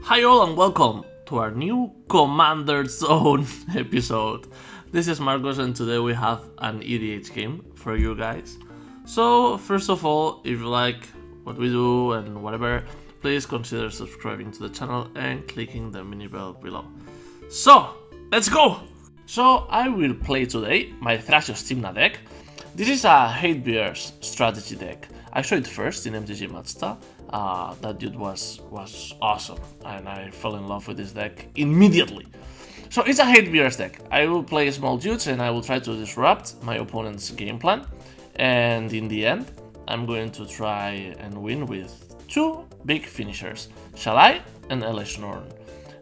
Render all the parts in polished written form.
Hi all and welcome to our new Commander Zone episode. This is Marcos and today we have an EDH game for you guys. So first of all, if you like what we do and whatever, please consider subscribing to the channel and clicking the mini bell below. So, let's go! So I will play today my Thrasios Tymna deck. This is a hate bears strategy deck. I saw it first in MTG Mazda. That dude was awesome and I fell in love with this deck immediately. So it's a hate bears deck. I will play small dudes and I will try to disrupt my opponent's game plan. And in the end, I'm going to try and win with two big finishers, Shalai and Roon.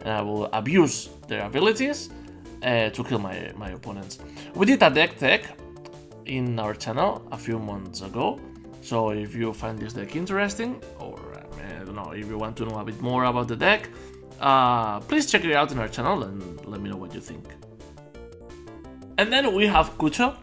And I will abuse their abilities to kill my opponents. We did a deck tech in our channel a few months ago. So if you find this deck interesting, or I don't know, if you want to know a bit more about the deck, please check it out in our channel and let me know what you think. And then we have Kucho.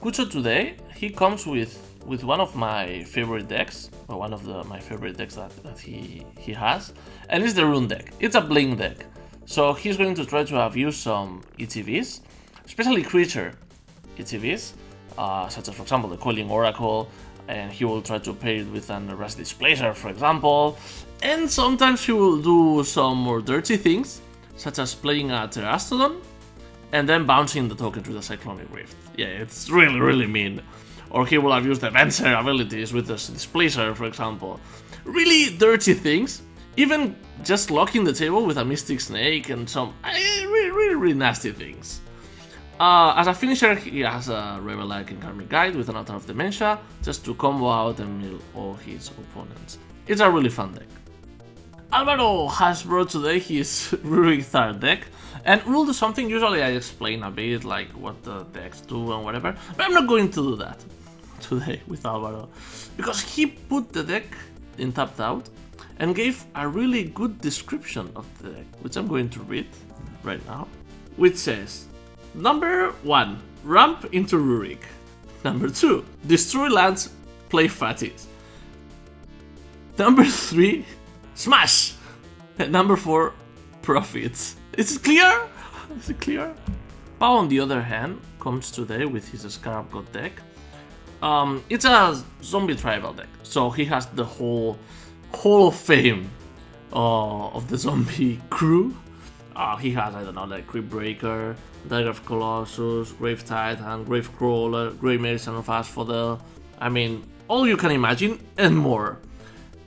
Kucho today, he comes with one of my favorite decks, or one of my favorite decks that he has, and it's the Roon deck. It's a Blink deck. So he's going to try to abuse some ETVs, especially creature ETVs, such as for example the Coiling Oracle, and he will try to pair it with an Arrest Displacer, for example. And sometimes he will do some more dirty things, such as playing a Terastodon and then bouncing the token to the Cyclonic Rift. Yeah, it's really mean. Or he will abuse the Venser abilities with the Displacer, for example. Really dirty things. Even just locking the table with a Mystic Snake and some really nasty things. As a finisher, he has a Rebel-like and Karmic Guide with an Altar of Dementia, just to combo out and mill all his opponents. It's a really fun deck. Alvaro has brought today his Ruric Thar deck, and we'll do something. Usually I explain a bit like what the decks do and whatever, but I'm not going to do that today with Alvaro, because he put the deck in tapped out and gave a really good description of the deck, which I'm going to read right now, which says: Number 1, ramp into Ruric. Number 2, destroy lands, play fatties. Number 3, smash. And number 4, profits. Is it clear? Is it clear? Pao, on the other hand, comes today with his Scarab God deck. It's a zombie tribal deck, so he has the whole Hall of Fame of the zombie crew. He has, I don't know, like Creepbreaker, Dagger of Colossus, Grave Titan, Grave Crawler, Grey Medicine of Asphodel. I mean, all you can imagine and more.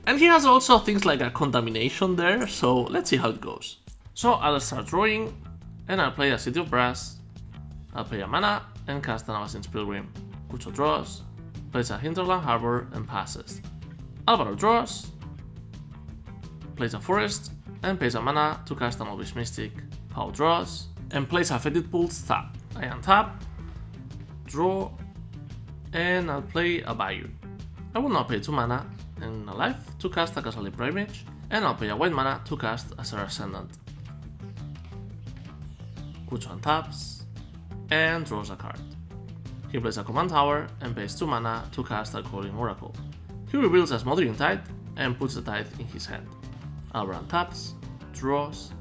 And he has also things like a Contamination there, so let's see how it goes. So I'll start drawing, and I'll play a City of Brass. I'll pay a mana and cast an Avacyn's Pilgrim. Kucho draws, plays a Hinterland Harbor and passes. Alvaro draws, plays a Forest, and pays a mana to cast an Elvish Mystic. Pao draws, and plays a Fetid Pulse tap. I untap, draw, and I'll play a Bayou. I will now pay 2 mana and a life to cast a Ghastly Primage, and I'll pay a white mana to cast a Serra Ascendant. Kucho untaps, and draws a card. He plays a Command Tower and pays 2 mana to cast a Coiling Oracle. He reveals a Smothering Tide and puts the Tide in his hand. Alvaro untaps, draws,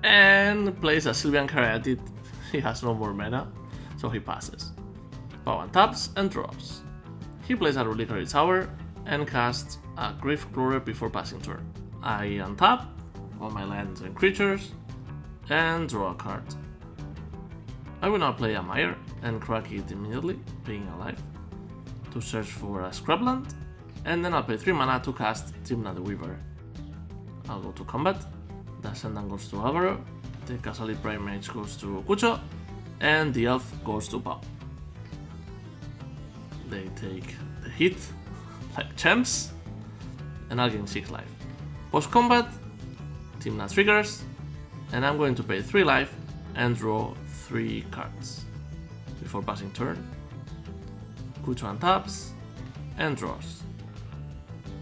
and plays a Sylvian Caryatid. He has no more mana, so he passes. Pao untaps and draws. He plays a Reliquary Tower and casts a Grave Crawler before passing turn. I untap all my lands and creatures and draw a card. I will now play a Mire and crack it immediately, paying a life, to search for a Scrubland, and then I'll pay 3 mana to cast Tymna the Weaver. I'll go to combat, the Ascendant goes to Alvaro, the Ghastly Primage goes to Kucho, and the Elf goes to Pao. They take the hit like champs, and I'll gain 6 life. Post combat, Tymna triggers, and I'm going to pay 3 life and draw 3 cards. Before passing turn, Kucho untaps and draws.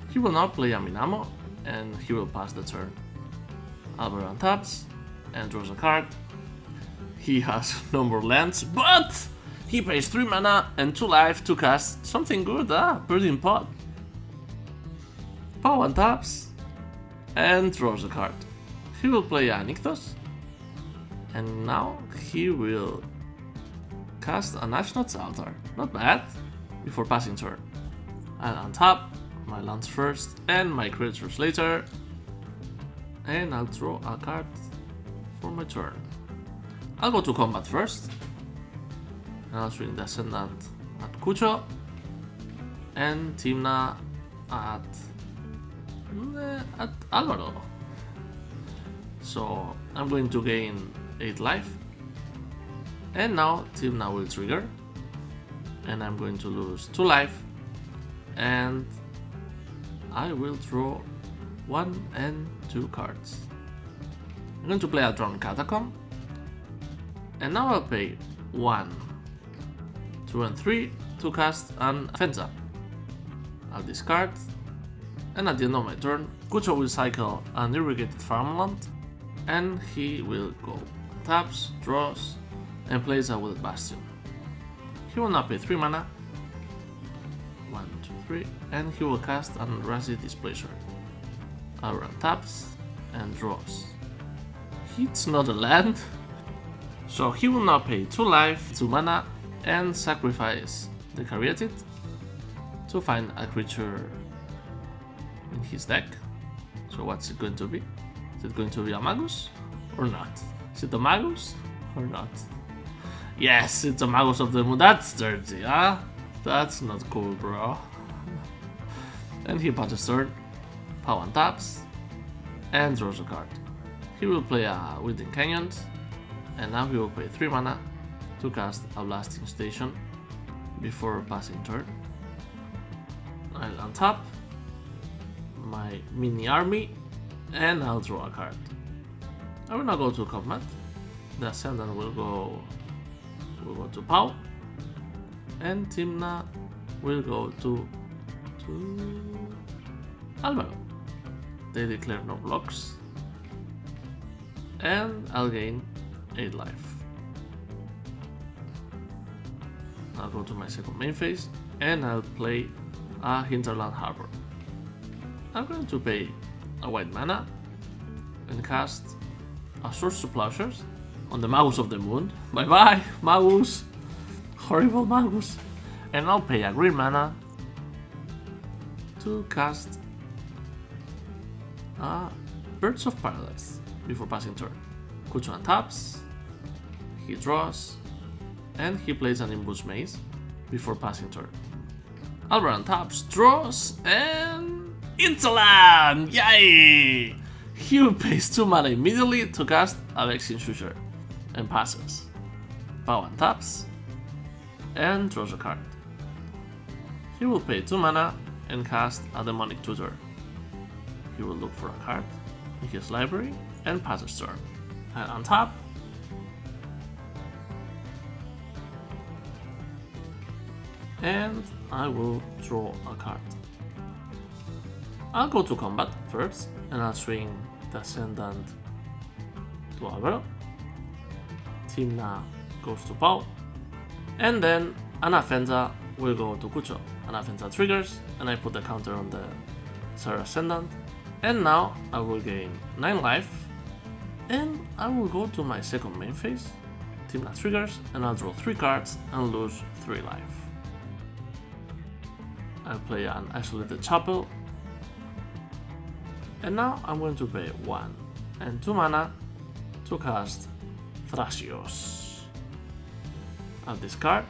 He will now play a Minamo, and he will pass the turn. Alvaro untaps and draws a card. He has no more lands, but he pays 3 mana and 2 life to cast something good, Burning Pot. Pao untaps and draws a card. He will play a Nykthos, and now he will cast a Ashnod's Altar. Not bad, before passing turn. And on top, my lands first and my creatures later. And I'll draw a card for my turn. I'll go to combat first. And I'll swing the Ascendant at Kucho. And Tymna at Alvaro. So I'm going to gain 8 life. And now Tymna will trigger. And I'm going to lose 2 life. And I will draw 1 and 2 cards. I'm going to play a Drawn Catacomb. And now I'll pay 1, 2 and 3 to cast an Fenza. I'll discard. And at the end of my turn, Kucho will cycle an Irrigated Farmland. And he will go taps, draws, and plays a Wooded Bastion. He will now pay 3 mana. 1, 2, 3. And he will cast an Razi Displacer. I'll run taps and draws. It's not a land. So he will now pay 2 life, 2 mana, and sacrifice the Caryatid to find a creature in his deck. So what's it going to be? Is it going to be a Magus or not? Is it a Magus or not? Yes, it's a Magus of the Moon. That's dirty, huh? That's not cool, bro. And he passes turn, power and taps, and draws a card. He will play a Within Canyons, and now he will pay 3 mana to cast a Blasting Station before passing turn. I'll untap my mini army, and I'll draw a card. I will now go to combat. The Ascendant will go to Pau, and Tymna will go to Alvaro. They declare no blocks, and I'll gain 8 life. I'll go to my second main phase, and I'll play a Hinterland Harbor. I'm going to pay a white mana and cast a Swords to Plowshares on the Magus of the Moon. Bye bye, Magus! Horrible Magus! And I'll pay a green mana to cast a Birds of Paradise before passing turn. Kucho taps, he draws, and he plays an Imbus Maze before passing turn. Alvaran taps, draws, and it's a land! Yay! He pays 2 mana immediately to cast a Vexing Shusher and passes. Power taps and draws a card. He will pay 2 mana and cast a Demonic Tutor. He will look for a card in his library and passes turn. And on top, and I will draw a card. I'll go to combat first, and I'll swing the Ascendant to Alvaro. Tymna goes to Pau, and then Anafenza will go to Kucho. Anafenza triggers, and I put the counter on the Sarah Ascendant, and now I will gain 9 life, and I will go to my second main phase. Tymna triggers, and I'll draw 3 cards and lose 3 life. I'll play an Isolated Chapel, and now I'm going to pay 1 and 2 mana to cast Thrasios. I'll discard,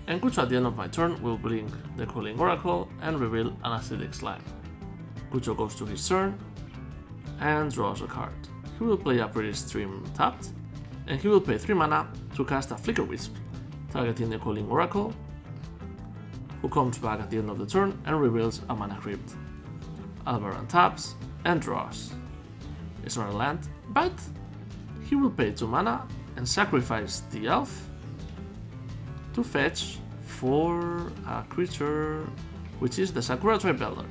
and Kucho at the end of my turn will blink the Cooling Oracle and reveal an Acidic Slime. Kucho goes to his turn and draws a card. He will play a Pretty Stream tapped, and he will pay 3 mana to cast a Flicker Wisp, targeting the Cooling Oracle, who comes back at the end of the turn and reveals a Mana Crypt. Alvaran taps and draws. It's not a land, but he will pay 2 mana and sacrifice the elf to fetch for a creature, which is the Sakura Tribe Elder.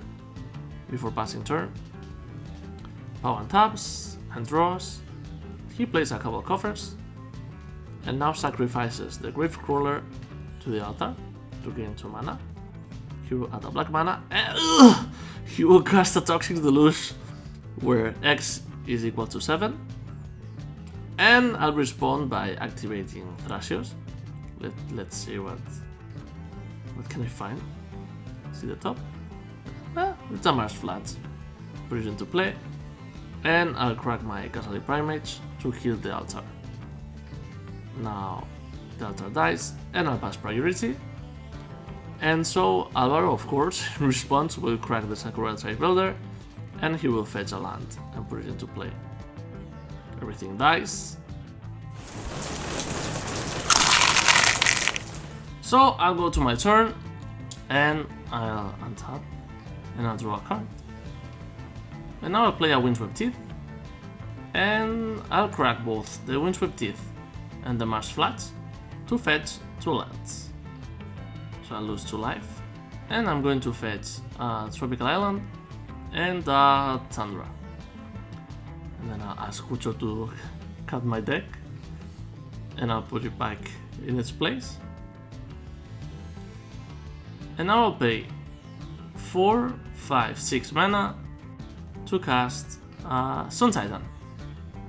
Before passing turn, Pau taps and draws. He plays a couple coffers, and now sacrifices the Gravecrawler to the altar to gain 2 mana. He will add a black mana, and he will cast a Toxic Deluge, where X is equal to 7. And I'll respond by activating Thrasios. Let's see what can I find. See the top? It's a Mars flat. Put it into play. And I'll crack my Castle Primate to kill the altar. Now the altar dies and I'll pass priority. And so Alvaro, of course, in response will crack the Sakura Tribe Builder and he will fetch a land and put it into play. Everything dies. So I'll go to my turn and I'll untap and I'll draw a card. And now I'll play a Windswept Teeth and I'll crack both the Windswept Teeth and the Mars Flats to fetch 2 lands. So I'll lose 2 life and I'm going to fetch a Tropical Island and a Tundra. And then I'll ask Kucho to cut my deck and I'll put it back in its place. And now I'll pay 4, 5, 6 mana to cast Sun Titan.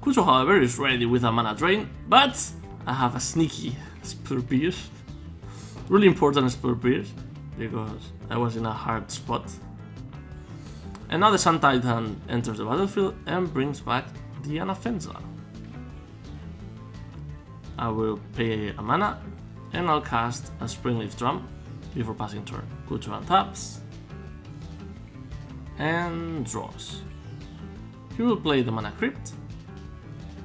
Kucho, however, is ready with a mana drain, but I have a sneaky Spell Pierce. Really important Spell Pierce, because I was in a hard spot. And now the Sun Titan enters the battlefield and brings back the Anafenza. I will pay a mana and I'll cast a Springleaf Drum before passing turn. Kucho untaps and draws. He will play the Mana Crypt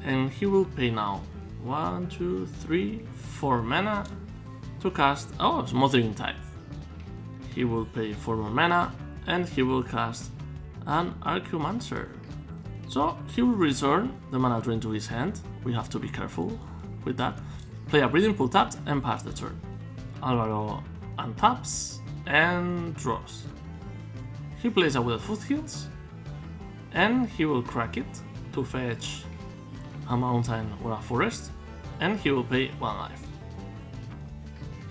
and he will pay now 1, 2, 3, 4 mana to cast Smothering Tithe. He will pay 4 more mana and he will cast an Archaeomancer. So he will return the mana drain to his hand. We have to be careful with that. Play a Breeding Pool tapped and pass the turn. Alvaro untaps and draws. He plays a Withered Foothills and he will crack it to fetch a mountain or a forest and he will pay 1 life.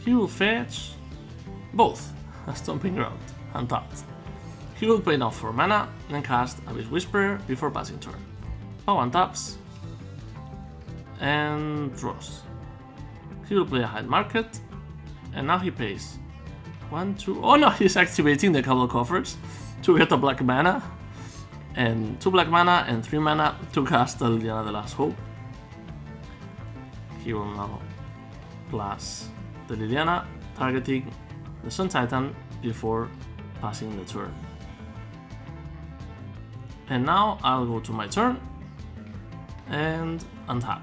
He will fetch both a Stomping Ground untapped. He will play now 4 mana and cast Abyss Whisperer before passing turn. Pow untaps and draws. He will play a Hide Market and now he pays 1, 2. Oh no, he's activating the Cabal Coffers to get a black mana and 2 black mana and 3 mana to cast the Liliana the Last Hope. He will now plus the Liliana, targeting the Sun Titan before passing the turn. And now I'll go to my turn and untap.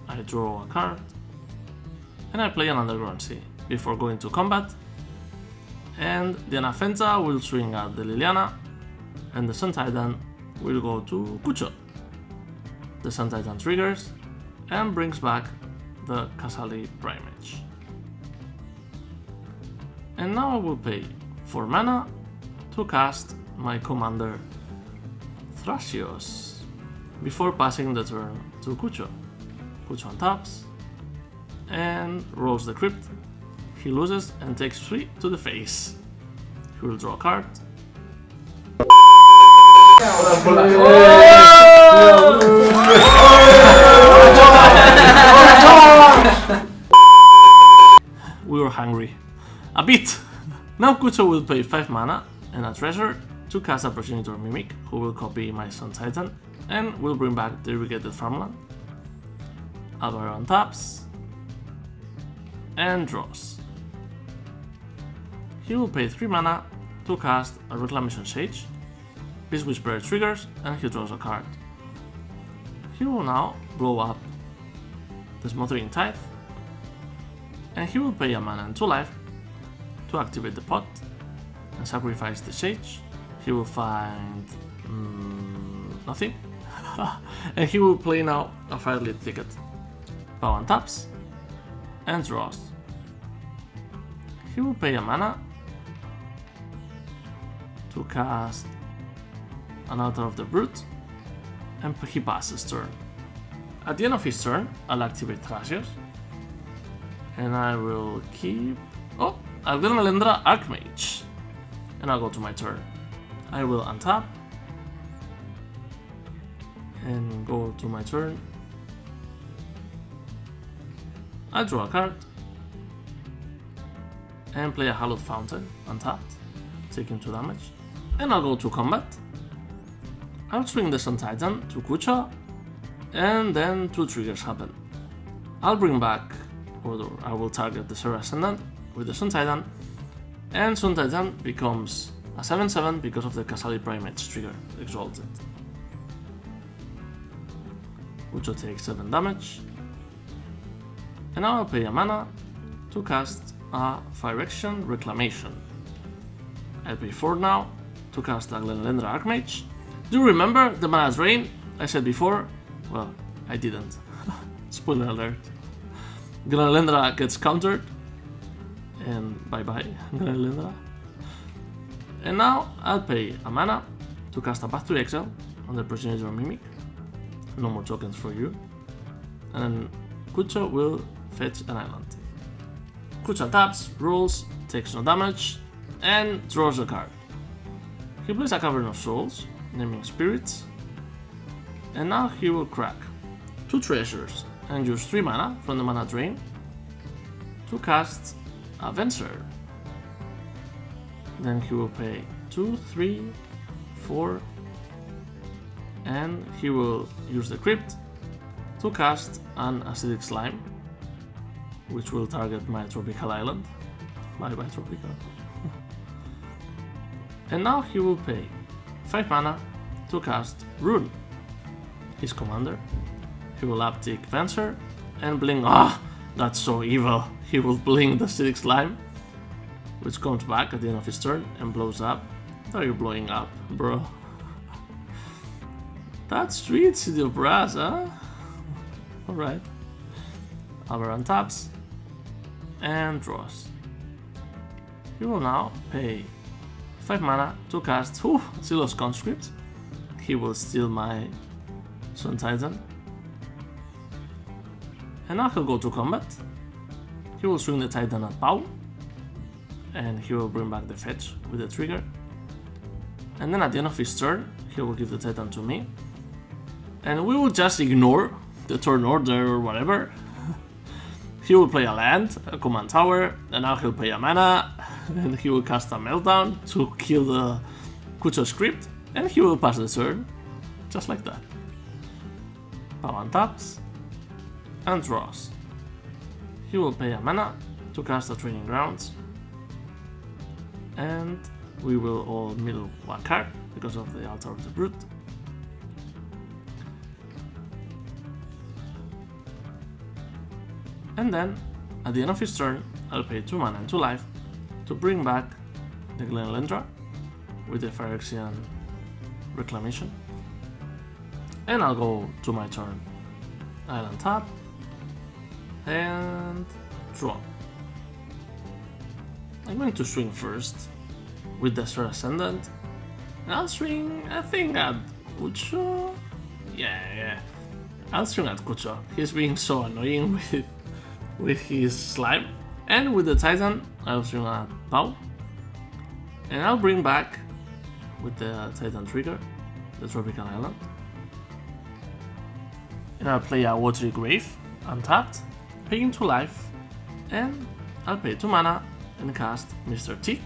I draw a card and I play an Underground Sea before going to combat. And the Anafenza will swing at the Liliana and the Sun Titan will go to Kucho. The Sun Titan triggers and brings back the Castle Primate. And now I will pay 4 mana to cast my commander Thrasios before passing the turn to Kucho. Kucho untaps and rolls the Crypt. He loses and takes 3 to the face. He will draw a card. We were hungry. A bit! Now Kucho will pay 5 mana and a treasure to cast a Progenitor Mimic, who will copy my Sun Titan and will bring back the Irrigated Farmland. Alvaro untaps and draws. He will pay 3 mana to cast a Reclamation Sage. Beast Whisperer triggers and he draws a card. He will now blow up the Smothering Tithe and he will pay a mana and 2 life to activate the pot and sacrifice the Sage. He will find nothing and he will play now a Firelit Thicket. Pow untaps and draws. He will pay a mana to cast an Altar of the Brute and he passes turn. At the end of his turn, I'll activate Thrasios and I will keep... Oh! I'll get Melendra Archmage and I'll go to my turn. I will untap and go to my turn. I draw a card and play a Hallowed Fountain untapped, taking 2 damage. And I'll go to combat. I'll swing the Sun Titan to Kucha, and then 2 triggers happen. I'll bring back, or I will target the Serra Ascendant with the Sun Titan, and Sun Titan becomes a 7/7 because of the Kasali Primate's trigger, Exalted. Kucha takes 7 damage, and now I'll pay a mana to cast a Phyrexian Reclamation. I'll pay 4 now to cast a Glenelendra Archmage. Do you remember the mana drain I said before? Well, I didn't. Spoiler alert. Glenelendra gets countered, and bye bye, Glenelendra. And now I'll pay a mana to cast a Path to Exile on the Progenitor Mimic. No more tokens for you. And then Kucha will fetch an island. Kucha taps, rolls, takes no damage, and draws a card. He plays a Cavern of Souls, naming Spirits, and now he will crack 2 treasures and use 3 mana from the mana drain to cast a Venser. Then he will pay 2, 3, 4, and he will use the Crypt to cast an Acidic Slime, which will target my Tropical Island. Bye bye Tropical. And now he will pay 5 mana to cast Roon, his commander. He will uptick Venser and blink. Ah, that's so evil. He will blink the Acidic Slime, which comes back at the end of his turn and blows up. What are you blowing up, bro? That's sweet, City of Brass, huh? Alright. Aberrant taps and draws. He will now pay 5 mana to cast Silos Conscript. He will steal my Sun Titan. And now he'll go to combat. He will swing the Titan at Pau, and he will bring back the fetch with the trigger. And then at the end of his turn, he will give the Titan to me. And we will just ignore the turn order or whatever. He will play a land, a command tower, and now he'll pay a mana, and he will cast a Meltdown to kill the Kucha script, and he will pass the turn, just like that. Pau taps and draws. He will pay a mana to cast a Training Grounds, and we will all mill 1 card because of the Altar of the Brute. And then, at the end of his turn, I'll pay 2 mana and 2 life to bring back the Glenelendra with the Phyrexian Reclamation. And I'll go to my turn. Island tap and draw. I'm going to swing first with the Star Ascendant. And I'll swing, I think, at Kucha. Yeah. I'll swing at Kucha. He's being so annoying with his slime. And with the Titan, I'll swing at Pau. And I'll bring back with the Titan trigger the Tropical Island. And I'll play a Watery Grave, untapped, paying 2 life, and I'll pay 2 mana and cast Mr. Tick.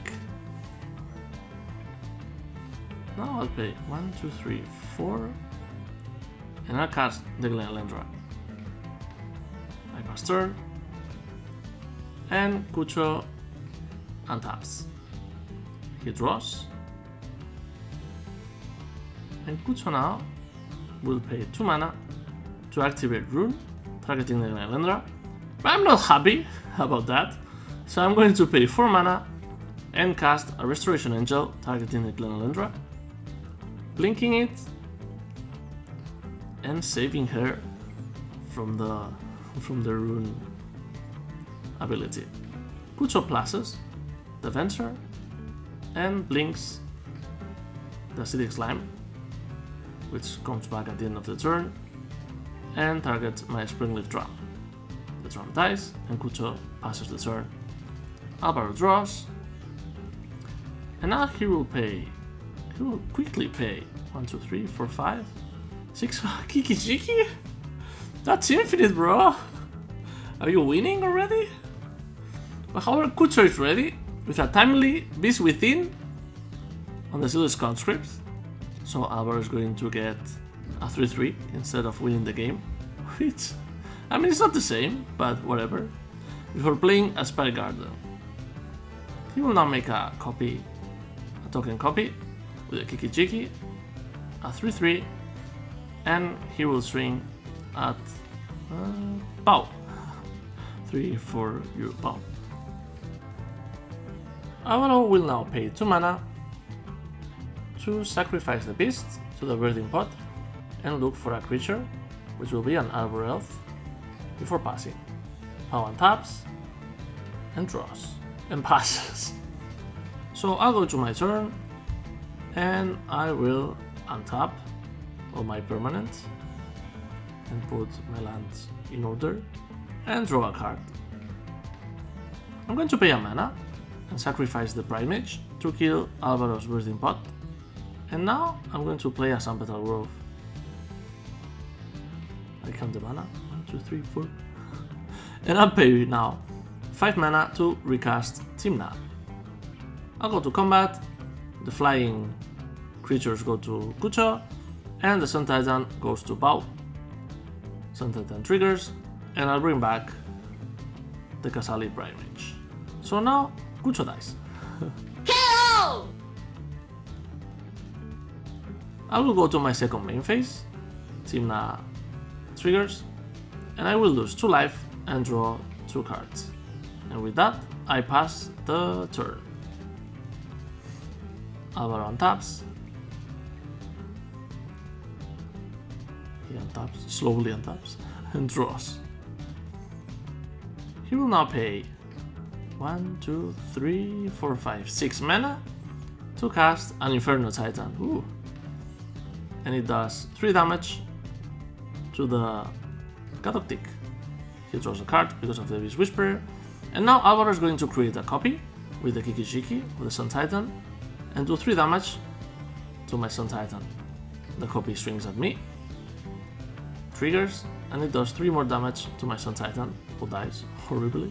Now I'll pay 1, 2, 3, 4, and I'll cast the Glenelendra. I pass turn, and Kucho untaps. He draws, and Kucho now will pay 2 mana to activate Roon, targeting the Glenelendra. But I'm not happy about that, so I'm going to pay 4 mana and cast a Restoration Angel, targeting the Glenelendra, blinking it and saving her from the Roon ability. Kucho passes the Venser and blinks the Acidic Slime, which comes back at the end of the turn and targets my Springleaf Drum. The drum dies and Kucho passes the turn. Alvaro draws, and now he will quickly pay 1, 2, 3, 4, 5, 6 Kiki Jiki? That's infinite, bro! Are you winning already? But however, Kucho is ready with a timely Beast Within on the Silver Conscripts. So Alvaro is going to get a 3-3 instead of winning the game. Which, I mean, it's not the same, but whatever. Before playing a Spire Garden. He will now make a copy, a token copy, with a Kiki Jiki, a 3-3, and he will swing at Pau. 3 for you, Pau. Alvaro will now pay 2 mana to sacrifice the beast to the Birthing Pot and look for a creature, which will be an Arbor Elf, before passing. Pau untaps and draws and passes. So I'll go to my turn and I will untap all my permanents and put my lands in order and draw a card. I'm going to pay a mana and sacrifice the Primage to kill Alvaro's Birthing Pot. And now I'm going to play a Sunpetal Grove. I count the mana, 1, 2, 3, 4. And I'll pay now 5 mana to recast Tymna. I'll go to combat, the flying creatures go to Kucho, and the Sun Titan goes to Pau. Sun Titan triggers, and I'll bring back the Casali Primage. So now, Kucho dies. KO! I will go to my second main phase, Tymna triggers, and I will lose 2 life and draw 2 cards. And with that, I pass the turn. Alvaro untaps. He untaps, slowly untaps, and draws. He will now pay 1, 2, 3, 4, 5, 6 mana to cast an Inferno Titan. Ooh. And it does 3 damage to the Catoctic. He draws a card because of the Beast Whisperer. And now Alvaro is going to create a copy with the Kiki Jiki with the Sun Titan and do 3 damage to my Sun Titan. The copy swings at me, triggers, and it does 3 more damage to my Sun Titan, who dies horribly,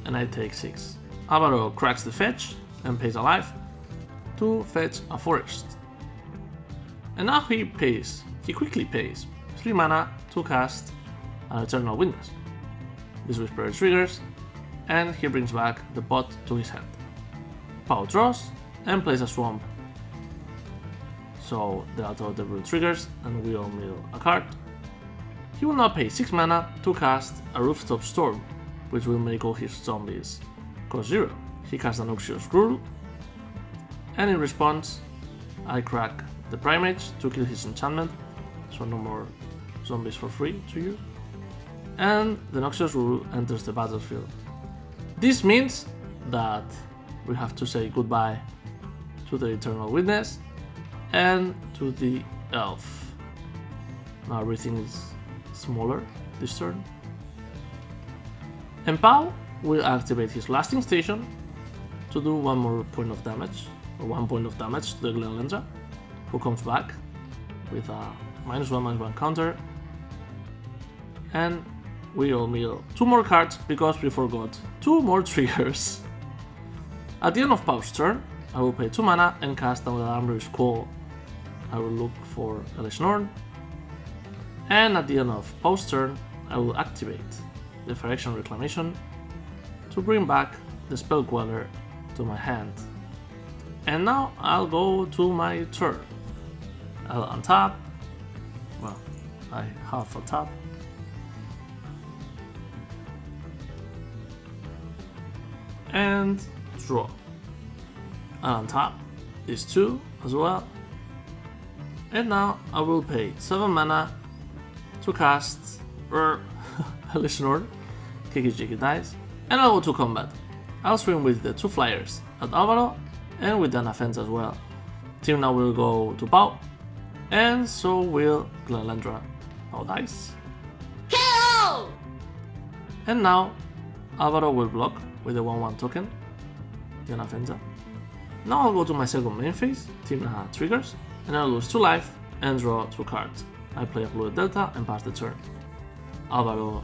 and I take 6. Alvaro cracks the fetch and pays a life to fetch a forest. And now he quickly pays 3 mana to cast an Eternal Witness. This Whisperer triggers, and he brings back the pot to his hand. Pau draws and plays a Swamp. So the Altar of the Root triggers, and we all mill a card. He will now pay 6 mana to cast a Rooftop Storm, which will make all his zombies cost 0. He casts an Noxious Rule, and in response, I crack the Primage to kill his enchantment, so no more zombies for free to you. And the Noxious Rule enters the battlefield. This means that we have to say goodbye to the Eternal Witness and to the Elf. Now everything is smaller this turn. And Pau will activate his Lasting Station to do 1 more point of damage, or 1 point of damage to the Glenlendra, who comes back with a -1/-1 counter. And we all mill 2 more cards because we forgot 2 more triggers. At the end of Pau's turn, I will pay 2 mana and cast an Amber's Call. I will look for Elish Norn. And at the end of Pau's turn, I will activate the Phyrexian Reclamation to bring back the Spell Queller to my hand. And now I'll go to my turn. I'll untap. Well, I half a tap. And draw. I'll untap these 2 as well. And now I will pay 7 mana to cast Elish Norn. Kiki Jiki dies. And I'll go to combat. I'll swing with the 2 flyers at Alvaro and with the Nafens as well. Tymna will go to Pau, and so will Glenlendra. Pau dies. KO! And now Alvaro will block with the 1/1 token, the Nafenza. Now I'll go to my second main phase, Tymna triggers, and I'll lose 2 life and draw 2 cards. I play a Blue Delta and pass the turn. Alvaro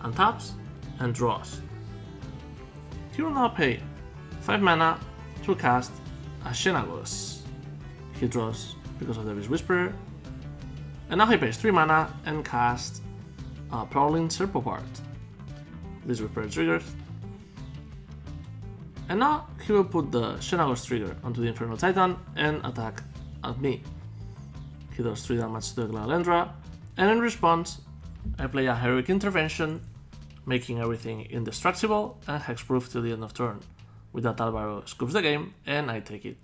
untaps and draws. He will now pay 5 mana to cast a Xenagos. He draws because of the Beast Whisperer. And now he pays 3 mana and casts a Prowling Serpopart. Beast Whisperer triggers. And now he will put the Xenagos trigger onto the Infernal Titan and attack at me. He does 3 damage to the Glalandra, and in response, I play a Heroic Intervention, making everything indestructible and hexproof till the end of turn. With that, Alvaro scoops the game, and I take it.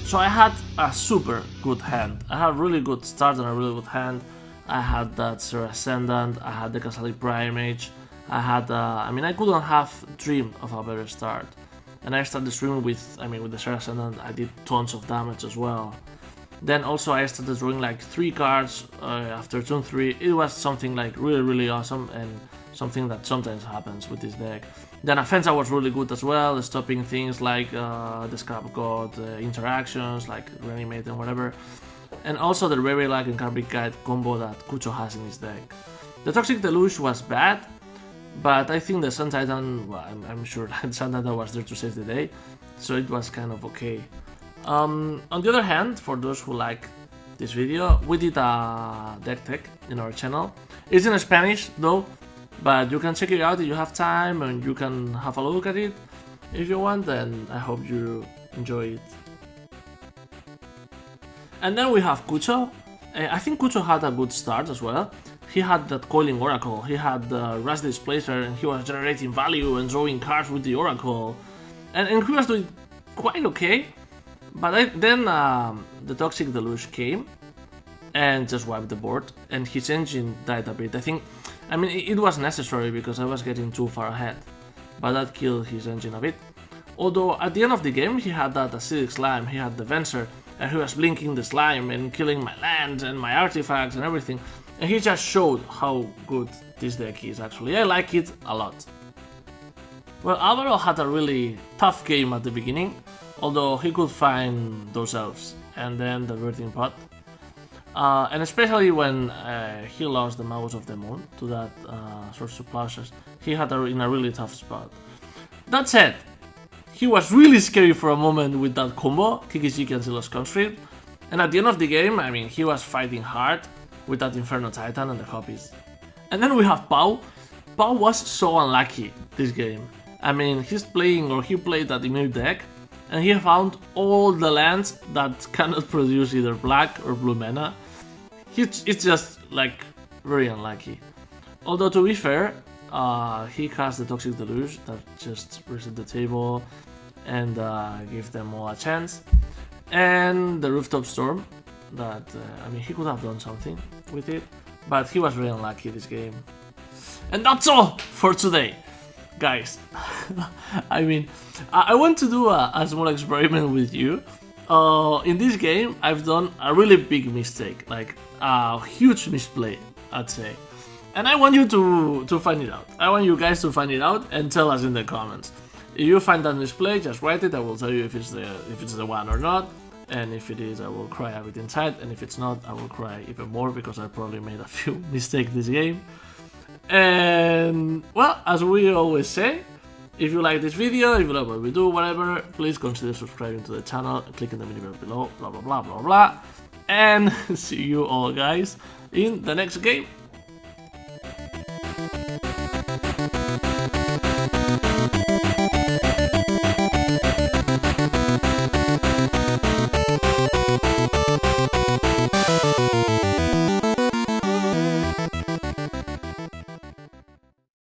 So I had a super good hand. I had a really good start and a really good hand. I had that Serra Ascendant, I had the Casalic Primage, I couldn't have dreamed of a better start. And I started streaming with the Serra Ascendant, I did tons of damage as well. Then also I started drawing like 3 cards after turn 3. It was something like really awesome and something that sometimes happens with this deck. Then Offensa was really good as well, stopping things like the Scarab God interactions, like Reanimate and whatever. And also the Ruric and Carbon Guide combo that Kucho has in his deck. The Toxic Deluge was bad, but I think the Sun Titan, well, I'm sure that Sun Titan was there to save the day, so it was kind of okay. On the other hand, for those who like this video, we did a deck tech in our channel. It's in Spanish though, but you can check it out if you have time and you can have a look at it if you want, and I hope you enjoy it. And then we have Kucho. I think Kucho had a good start as well. He had that Coiling Oracle, he had the Rush Displacer, and he was generating value and drawing cards with the Oracle. And he was doing quite okay. But then the Toxic Deluge came and just wiped the board, and his engine died a bit. It was necessary because I was getting too far ahead, but that killed his engine a bit. Although at the end of the game he had that Acidic Slime, he had the Venser, and he was blinking the slime and killing my lands and my artifacts and everything, and he just showed how good this deck is actually. I like it a lot. Well, Alvaro had a really tough game at the beginning, although he could find those elves and then the Birthing Pot. And especially when he lost the Magus of the Moon to that Source of Plowshares, he had in a really tough spot. That said, he was really scary for a moment with that combo, Kikijiki and Zillow's Constrict, and at the end of the game, he was fighting hard with that Inferno Titan and the copies. And then we have Pau. Pau was so unlucky this game. He played that Ymir deck, and he found all the lands that cannot produce either black or blue mana. It's just like very unlucky. Although to be fair, he cast the Toxic Deluge that just reset the table and give them all a chance. And the Rooftop Storm that, he could have done something with it, but he was very unlucky this game. And that's all for today, guys. I want to do a small experiment with you. In this game, I've done a really big mistake, like a huge misplay, I'd say. And I want you to find it out. I want you guys to find it out and tell us in the comments. If you find that misplay, just write it. I will tell you if it's the one or not. And if it is, I will cry a bit inside. And if it's not, I will cry even more because I probably made a few mistakes this game. And well, as we always say, if you like this video, if you like what we do, whatever, please consider subscribing to the channel, clicking the mini bell below, blah blah blah blah blah. And see you all guys in the next game.